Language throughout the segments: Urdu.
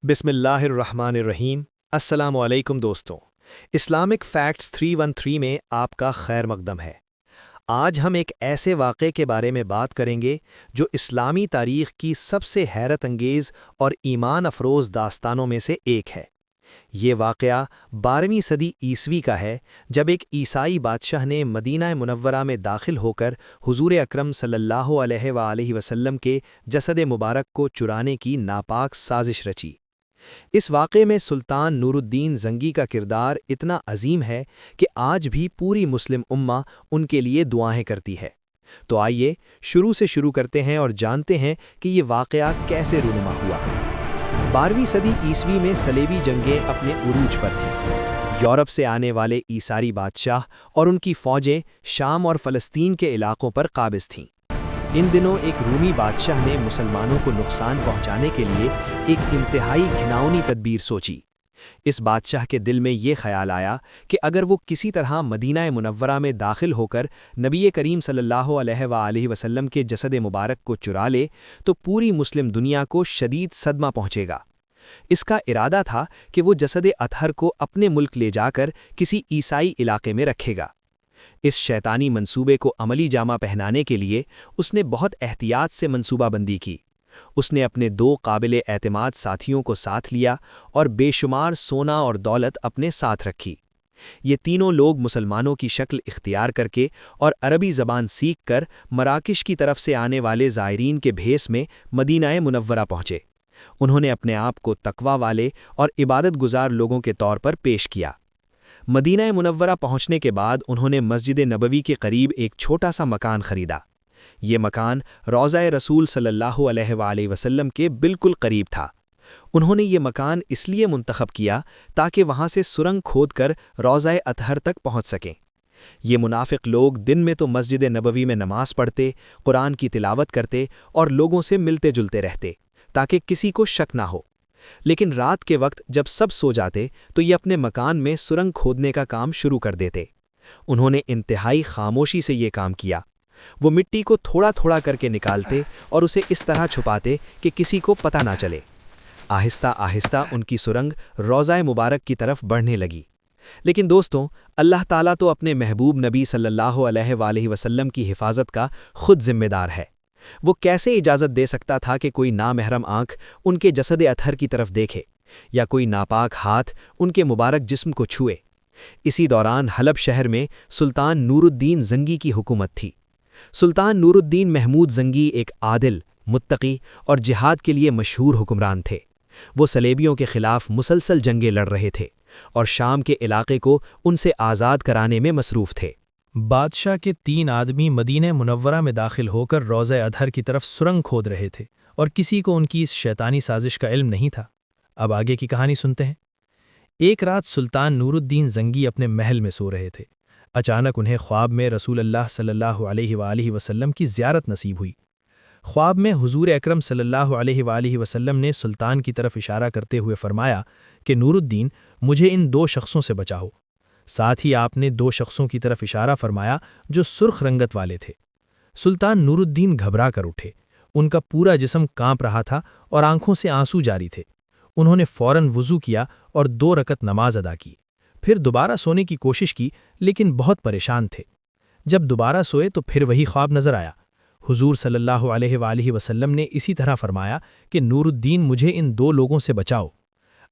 بسم اللہ الرحمن الرحیم۔ السلام علیکم دوستوں، اسلامک فیکٹس 313 میں آپ کا خیر مقدم ہے۔ آج ہم ایک ایسے واقعے کے بارے میں بات کریں گے جو اسلامی تاریخ کی سب سے حیرت انگیز اور ایمان افروز داستانوں میں سے ایک ہے۔ یہ واقعہ 12ویں صدی عیسوی کا ہے، جب ایک عیسائی بادشاہ نے مدینہ منورہ میں داخل ہو کر حضور اکرم صلی اللہ علیہ وآلہ وسلم کے جسد مبارک کو چرانے کی ناپاک سازش رچی۔ اس واقعے میں سلطان نور الدین زنگی کا کردار اتنا عظیم ہے کہ آج بھی پوری مسلم امہ ان کے لیے دعائیں کرتی ہے۔ تو آئیے شروع سے شروع کرتے ہیں اور جانتے ہیں کہ یہ واقعہ کیسے رونما ہوا۔ 12ویں صدی عیسوی میں صلیبی جنگیں اپنے عروج پر تھیں۔ یورپ سے آنے والے عیسائی بادشاہ اور ان کی فوجیں شام اور فلسطین کے علاقوں پر قابض تھیں۔ ان دنوں ایک رومی بادشاہ نے مسلمانوں کو نقصان پہنچانے کے لیے ایک انتہائی گھناؤنی تدبیر سوچی۔ اس بادشاہ کے دل میں یہ خیال آیا کہ اگر وہ کسی طرح مدینہ منورہ میں داخل ہو کر نبی کریم صلی اللہ علیہ وآلہ وسلم کے جسد مبارک کو چرا لے تو پوری مسلم دنیا کو شدید صدمہ پہنچے گا۔ اس کا ارادہ تھا کہ وہ جسد اطہر کو اپنے ملک لے جا کر کسی عیسائی علاقے میں رکھے گا۔ اس شیطانی منصوبے کو عملی جامہ پہنانے کے لیے اس نے بہت احتیاط سے منصوبہ بندی کی۔ اس نے اپنے 2 قابل اعتماد ساتھیوں کو ساتھ لیا اور بے شمار سونا اور دولت اپنے ساتھ رکھی۔ یہ تینوں لوگ مسلمانوں کی شکل اختیار کر کے اور عربی زبان سیکھ کر مراکش کی طرف سے آنے والے زائرین کے بھیس میں مدینہ منورہ پہنچے۔ انہوں نے اپنے آپ کو تقوی والے اور عبادت گزار لوگوں کے طور پر پیش کیا۔ مدینہ منورہ پہنچنے کے بعد انہوں نے مسجد نبوی کے قریب ایک چھوٹا سا مکان خریدا۔ یہ مکان روضہ رسول صلی اللہ علیہ وآلہ وسلم کے بالکل قریب تھا۔ انہوں نے یہ مکان اس لیے منتخب کیا تاکہ وہاں سے سرنگ کھود کر روضہ اطہر تک پہنچ سکیں۔ یہ منافق لوگ دن میں تو مسجد نبوی میں نماز پڑھتے، قرآن کی تلاوت کرتے اور لوگوں سے ملتے جلتے رہتے تاکہ کسی کو شک نہ ہو، لیکن رات کے وقت جب سب سو جاتے تو یہ اپنے مکان میں سرنگ کھودنے کا کام شروع کر دیتے۔ انہوں نے انتہائی خاموشی سے یہ کام کیا۔ وہ مٹی کو تھوڑا تھوڑا کر کے نکالتے اور اسے اس طرح چھپاتے کہ کسی کو پتہ نہ چلے۔ آہستہ آہستہ ان کی سرنگ روضہ مبارک کی طرف بڑھنے لگی۔ لیکن دوستوں، اللہ تعالیٰ تو اپنے محبوب نبی صلی اللہ علیہ وآلہ وسلم کی حفاظت کا خود ذمہ دار ہے۔ وہ کیسے اجازت دے سکتا تھا کہ کوئی نامحرم آنکھ ان کے جسد اطہر کی طرف دیکھے یا کوئی ناپاک ہاتھ ان کے مبارک جسم کو چھوئے؟ اسی دوران حلب شہر میں سلطان نور الدین زنگی کی حکومت تھی۔ سلطان نور الدین محمود زنگی ایک عادل، متقی اور جہاد کے لیے مشہور حکمران تھے۔ وہ صلیبیوں کے خلاف مسلسل جنگیں لڑ رہے تھے اور شام کے علاقے کو ان سے آزاد کرانے میں مصروف تھے۔ بادشاہ کے 3 آدمی مدینہ منورہ میں داخل ہو کر روضہ اطہر کی طرف سرنگ کھود رہے تھے اور کسی کو ان کی اس شیطانی سازش کا علم نہیں تھا۔ اب آگے کی کہانی سنتے ہیں۔ ایک رات سلطان نور الدین زنگی اپنے محل میں سو رہے تھے۔ اچانک انہیں خواب میں رسول اللہ صلی اللہ علیہ وآلہ وسلم کی زیارت نصیب ہوئی۔ خواب میں حضور اکرم صلی اللہ علیہ وآلہ وسلم نے سلطان کی طرف اشارہ کرتے ہوئے فرمایا کہ نور الدین، مجھے ان 2 شخصوں سے بچاؤ۔ ساتھ ہی آپ نے 2 شخصوں کی طرف اشارہ فرمایا جو سرخ رنگت والے تھے۔ سلطان نور الدین گھبرا کر اٹھے۔ ان کا پورا جسم کانپ رہا تھا اور آنکھوں سے آنسو جاری تھے۔ انہوں نے فوراً وضو کیا اور 2 رکعت نماز ادا کی۔ پھر دوبارہ سونے کی کوشش کی لیکن بہت پریشان تھے۔ جب دوبارہ سوئے تو پھر وہی خواب نظر آیا۔ حضور صلی اللہ علیہ وآلہ وسلم نے اسی طرح فرمایا کہ نور الدین، مجھے ان 2 لوگوں سے بچاؤ۔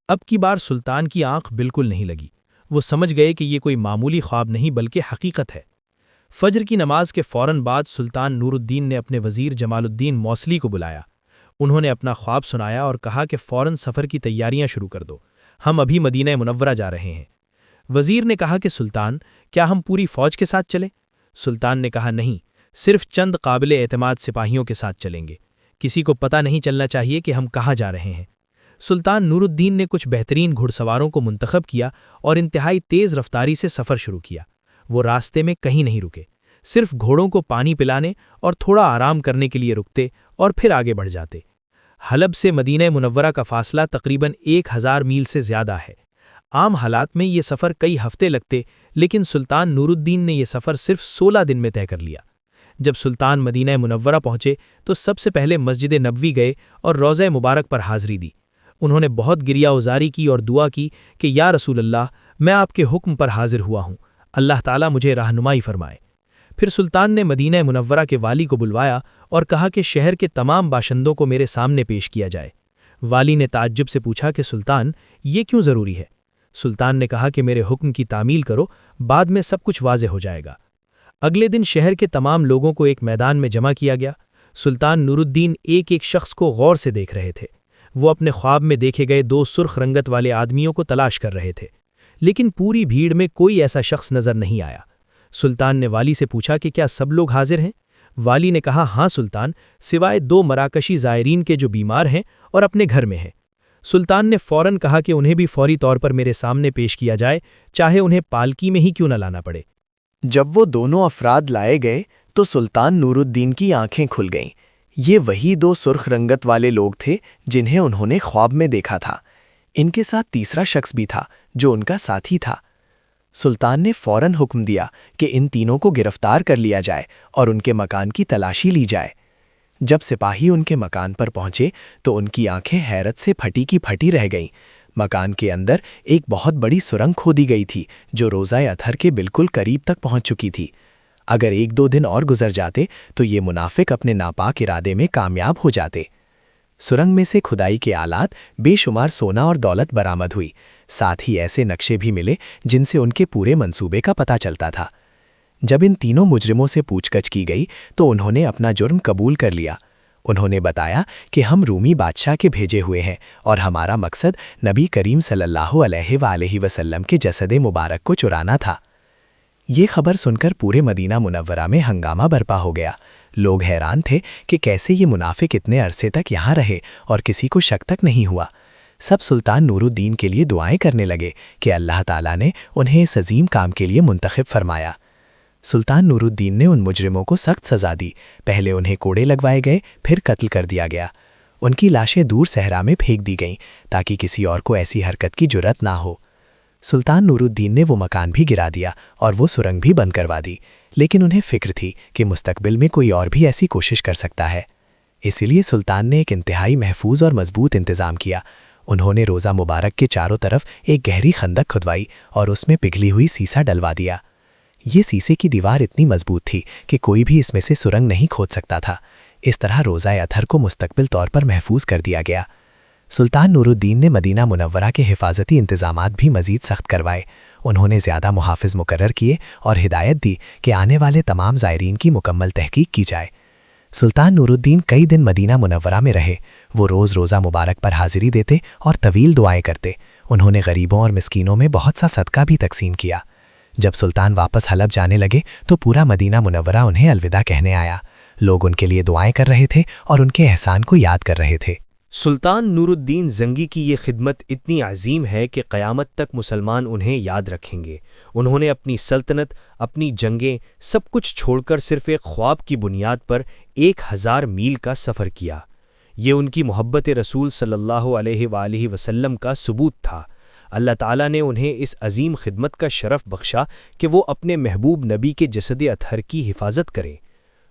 اب کی بار سلطان کی آنکھ بالکل نہیں لگی۔ وہ سمجھ گئے کہ یہ کوئی معمولی خواب نہیں بلکہ حقیقت ہے۔ فجر کی نماز کے فوراً بعد سلطان نور الدین نے اپنے وزیر جمال الدین موصلی کو بلایا۔ انہوں نے اپنا خواب سنایا اور کہا کہ فوراً سفر کی تیاریاں شروع کر دو، ہم ابھی مدینہ منورہ جا رہے ہیں۔ وزیر نے کہا کہ سلطان، کیا ہم پوری فوج کے ساتھ چلیں؟ سلطان نے کہا نہیں، صرف چند قابل اعتماد سپاہیوں کے ساتھ چلیں گے، کسی کو پتہ نہیں چلنا چاہیے کہ ہم کہاں جا رہے ہیں۔ سلطان نور الدین نے کچھ بہترین گھڑ سواروں کو منتخب کیا اور انتہائی تیز رفتاری سے سفر شروع کیا۔ وہ راستے میں کہیں نہیں رکے، صرف گھوڑوں کو پانی پلانے اور تھوڑا آرام کرنے کے لیے رکتے اور پھر آگے بڑھ جاتے۔ حلب سے مدینہ منورہ کا فاصلہ تقریباً 1000 میل سے زیادہ ہے۔ عام حالات میں یہ سفر کئی ہفتے لگتے، لیکن سلطان نور الدین نے یہ سفر صرف 16 دن میں طے کر لیا۔ جب سلطان مدینہ منورہ پہنچے تو سب سے پہلے مسجد نبوی گئے اور روضہ مبارک پر حاضری دی۔ انہوں نے بہت گریہ ازاری کی اور دعا کی کہ یا رسول اللہ، میں آپ کے حکم پر حاضر ہوا ہوں، اللہ تعالیٰ مجھے رہنمائی فرمائے۔ پھر سلطان نے مدینہ منورہ کے والی کو بلوایا اور کہا کہ شہر کے تمام باشندوں کو میرے سامنے پیش کیا جائے۔ والی نے تعجب سے پوچھا کہ سلطان، یہ کیوں ضروری ہے؟ سلطان نے کہا کہ میرے حکم کی تعمیل کرو، بعد میں سب کچھ واضح ہو جائے گا۔ اگلے دن شہر کے تمام لوگوں کو ایک میدان میں جمع کیا گیا۔ سلطان نور الدین ایک ایک شخص کو غور سے دیکھ رہے تھے۔ وہ اپنے خواب میں دیکھے گئے 2 سرخ رنگت والے آدمیوں کو تلاش کر رہے تھے، لیکن پوری بھیڑ میں کوئی ایسا شخص نظر نہیں آیا۔ سلطان نے والی سے پوچھا کہ کیا سب لوگ حاضر ہیں؟ والی نے کہا ہاں سلطان، سوائے 2 مراکشی زائرین کے جو بیمار ہیں اور اپنے گھر میں ہیں۔ سلطان نے فوراً کہا کہ انہیں بھی فوری طور پر میرے سامنے پیش کیا جائے، چاہے انہیں پالکی میں ہی کیوں نہ لانا پڑے۔ جب وہ دونوں افراد لائے گئے تو سلطان نور الدین کی آنکھیں کھل گئیں۔ یہ وہی 2 سرخ رنگت والے لوگ تھے جنہیں انہوں نے خواب میں دیکھا تھا۔ ان کے ساتھ تیسرا شخص بھی تھا جو ان کا ساتھی تھا۔ سلطان نے فوراً حکم دیا کہ ان تینوں کو گرفتار کر لیا جائے اور ان کے مکان کی تلاشی لی جائے۔ جب سپاہی ان کے مکان پر پہنچے تو ان کی آنکھیں حیرت سے پھٹی کی پھٹی رہ گئیں۔ مکان کے اندر ایک بہت بڑی سرنگ کھودی گئی تھی جو روزہ اطہر کے بالکل قریب تک پہنچ چکی تھی۔ اگر 1-2 دن اور گزر جاتے تو یہ منافق اپنے ناپاک ارادے میں کامیاب ہو جاتے۔ سرنگ میں سے کھدائی کے آلات، بے شمار سونا اور دولت برآمد ہوئی، ساتھ ہی ایسے نقشے بھی ملے جن سے ان کے پورے منصوبے کا پتہ چلتا تھا۔ جب ان تینوں مجرموں سے پوچھ گچھ کی گئی تو انہوں نے اپنا جرم قبول کر لیا۔ انہوں نے بتایا کہ ہم رومی بادشاہ کے بھیجے ہوئے ہیں اور ہمارا مقصد نبی کریم صلی اللہ علیہ وآلہ وسلم کے جسد مبارک کو چرانا تھا۔ یہ خبر سن کر پورے مدینہ منورہ میں ہنگامہ برپا ہو گیا۔ لوگ حیران تھے کہ کیسے یہ منافق اتنے عرصے تک یہاں رہے اور کسی کو شک تک نہیں ہوا۔ سب سلطان نور الدین کے لیے دعائیں کرنے لگے کہ اللہ تعالیٰ نے انہیں اس عظیم کام کے لیے منتخب فرمایا۔ سلطان نور الدین نے ان مجرموں کو سخت سزا دی۔ پہلے انہیں کوڑے لگوائے گئے، پھر قتل کر دیا گیا۔ ان کی لاشیں دور صحرا میں پھینک دی گئیں تاکہ کسی اور کو ایسی حرکت کی جرأت نہ ہو۔ سلطان نور الدین نے وہ مکان بھی گرا دیا اور وہ سرنگ بھی بند کروا دی، لیکن انہیں فکر تھی کہ مستقبل میں کوئی اور بھی ایسی کوشش کر سکتا ہے۔ اسی لیے سلطان نے ایک انتہائی محفوظ اور مضبوط انتظام کیا۔ انہوں نے روزہ مبارک کے چاروں طرف ایک گہری خندق کھدوائی اور اس میں پگھلی ہوئی سیسا ڈلوا دیا۔ یہ سیسے کی دیوار اتنی مضبوط تھی کہ کوئی بھی اس میں سے سرنگ نہیں کھود سکتا تھا۔ اس طرح روزہ اطہر کو مستقبل طور پر محفوظ کر دیا گیا۔ سلطان نور الدین نے مدینہ منورہ کے حفاظتی انتظامات بھی مزید سخت کروائے۔ انہوں نے زیادہ محافظ مقرر کیے اور ہدایت دی کہ آنے والے تمام زائرین کی مکمل تحقیق کی جائے۔ سلطان نور الدین کئی دن مدینہ منورہ میں رہے۔ وہ روز روزہ مبارک پر حاضری دیتے اور طویل دعائیں کرتے۔ انہوں نے غریبوں اور مسکینوں میں بہت سا صدقہ بھی تقسیم کیا۔ جب سلطان واپس حلب جانے لگے تو پورا مدینہ منورہ انہیں الوداع کہنے آیا۔ لوگ ان کے لیے دعائیں کر رہے تھے اور ان کے احسان کو یاد کر رہے تھے۔ سلطان نور الدین زنگی کی یہ خدمت اتنی عظیم ہے کہ قیامت تک مسلمان انہیں یاد رکھیں گے۔ انہوں نے اپنی سلطنت، اپنی جنگیں، سب کچھ چھوڑ کر صرف ایک خواب کی بنیاد پر 1000 میل کا سفر کیا۔ یہ ان کی محبت رسول صلی اللہ علیہ وآلہ وسلم کا ثبوت تھا۔ اللہ تعالیٰ نے انہیں اس عظیم خدمت کا شرف بخشا کہ وہ اپنے محبوب نبی کے جسد اطہر کی حفاظت کریں۔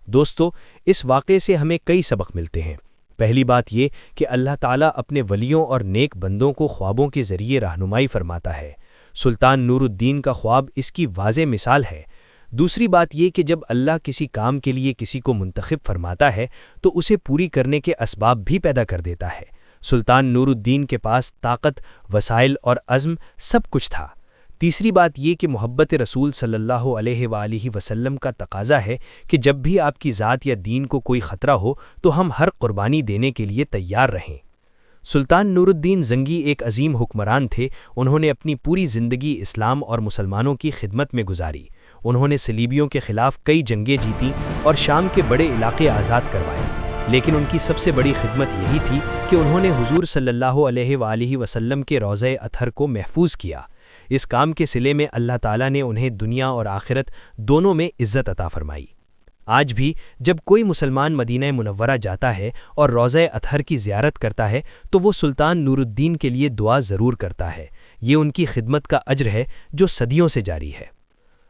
دوستو، اس واقعے سے ہمیں کئی سبق ملتے ہیں۔ پہلی بات یہ کہ اللہ تعالیٰ اپنے ولیوں اور نیک بندوں کو خوابوں کے ذریعے رہنمائی فرماتا ہے۔ سلطان نور الدین کا خواب اس کی واضح مثال ہے۔ دوسری بات یہ کہ جب اللہ کسی کام کے لیے کسی کو منتخب فرماتا ہے تو اسے پوری کرنے کے اسباب بھی پیدا کر دیتا ہے۔ سلطان نور الدین کے پاس طاقت، وسائل اور عزم سب کچھ تھا۔ تیسری بات یہ کہ محبت رسول صلی اللہ علیہ وآلہ وسلم کا تقاضا ہے کہ جب بھی آپ کی ذات یا دین کو کوئی خطرہ ہو تو ہم ہر قربانی دینے کے لیے تیار رہیں۔ سلطان نور الدین زنگی ایک عظیم حکمران تھے۔ انہوں نے اپنی پوری زندگی اسلام اور مسلمانوں کی خدمت میں گزاری۔ انہوں نے صلیبیوں کے خلاف کئی جنگیں جیتیں اور شام کے بڑے علاقے آزاد کروائے، لیکن ان کی سب سے بڑی خدمت یہی تھی کہ انہوں نے حضور صلی اللہ علیہ وآلہ وسلم کے روضہ اطہر کو محفوظ کیا۔ اس کام کے صلے میں اللہ تعالیٰ نے انہیں دنیا اور آخرت دونوں میں عزت عطا فرمائی۔ آج بھی جب کوئی مسلمان مدینہ منورہ جاتا ہے اور روضہ اطہر کی زیارت کرتا ہے تو وہ سلطان نور الدین کے لیے دعا ضرور کرتا ہے۔ یہ ان کی خدمت کا اجر ہے جو صدیوں سے جاری ہے۔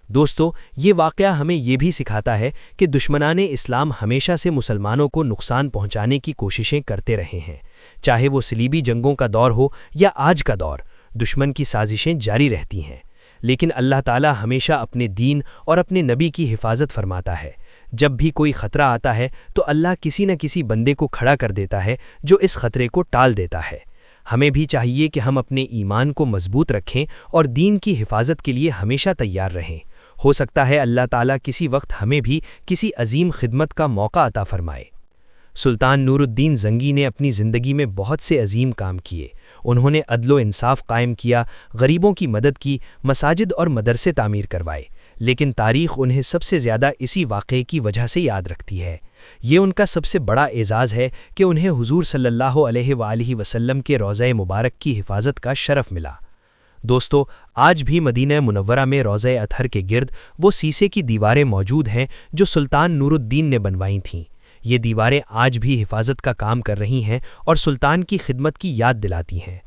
دوستو، یہ واقعہ ہمیں یہ بھی سکھاتا ہے کہ دشمنان اسلام ہمیشہ سے مسلمانوں کو نقصان پہنچانے کی کوششیں کرتے رہے ہیں، چاہے وہ صلیبی جنگوں کا دور ہو یا آج کا دور، دشمن کی سازشیں جاری رہتی ہیں۔ لیکن اللہ تعالیٰ ہمیشہ اپنے دین اور اپنے نبی کی حفاظت فرماتا ہے۔ جب بھی کوئی خطرہ آتا ہے تو اللہ کسی نہ کسی بندے کو کھڑا کر دیتا ہے جو اس خطرے کو ٹال دیتا ہے۔ ہمیں بھی چاہیے کہ ہم اپنے ایمان کو مضبوط رکھیں اور دین کی حفاظت کے لیے ہمیشہ تیار رہیں۔ ہو سکتا ہے اللہ تعالیٰ کسی وقت ہمیں بھی کسی عظیم خدمت کا موقع عطا فرمائے۔ سلطان نور الدین زنگی نے اپنی زندگی میں بہت سے عظیم کام کیے۔ انہوں نے عدل و انصاف قائم کیا، غریبوں کی مدد کی، مساجد اور مدرسے تعمیر کروائے، لیکن تاریخ انہیں سب سے زیادہ اسی واقعے کی وجہ سے یاد رکھتی ہے۔ یہ ان کا سب سے بڑا اعزاز ہے کہ انہیں حضور صلی اللہ علیہ وآلہ وسلم کے روضہ مبارک کی حفاظت کا شرف ملا۔ دوستو، آج بھی مدینہ منورہ میں روضہ اطہر کے گرد وہ سیسے کی دیواریں موجود ہیں جو سلطان نور الدین نے بنوائی تھیں۔ یہ دیواریں آج بھی حفاظت کا کام کر رہی ہیں اور سلطان کی خدمت کی یاد دلاتی ہیں۔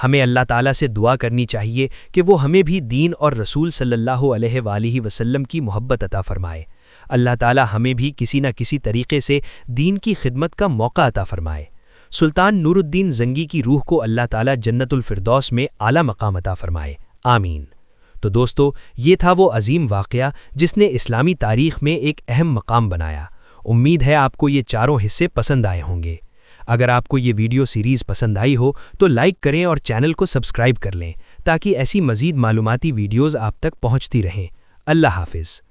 ہمیں اللہ تعالیٰ سے دعا کرنی چاہیے کہ وہ ہمیں بھی دین اور رسول صلی اللہ علیہ وآلہ وسلم کی محبت عطا فرمائے۔ اللہ تعالیٰ ہمیں بھی کسی نہ کسی طریقے سے دین کی خدمت کا موقع عطا فرمائے۔ سلطان نور الدین زنگی کی روح کو اللہ تعالیٰ جنت الفردوس میں اعلیٰ مقام عطا فرمائے، آمین۔ تو دوستو، یہ تھا وہ عظیم واقعہ جس نے اسلامی تاریخ میں ایک اہم مقام بنایا۔ امید ہے آپ کو یہ چاروں حصے پسند آئے ہوں گے۔ اگر آپ کو یہ ویڈیو سیریز پسند آئی ہو تو لائک کریں اور چینل کو سبسکرائب کر لیں تاکہ ایسی مزید معلوماتی ویڈیوز آپ تک پہنچتی رہیں۔ اللہ حافظ۔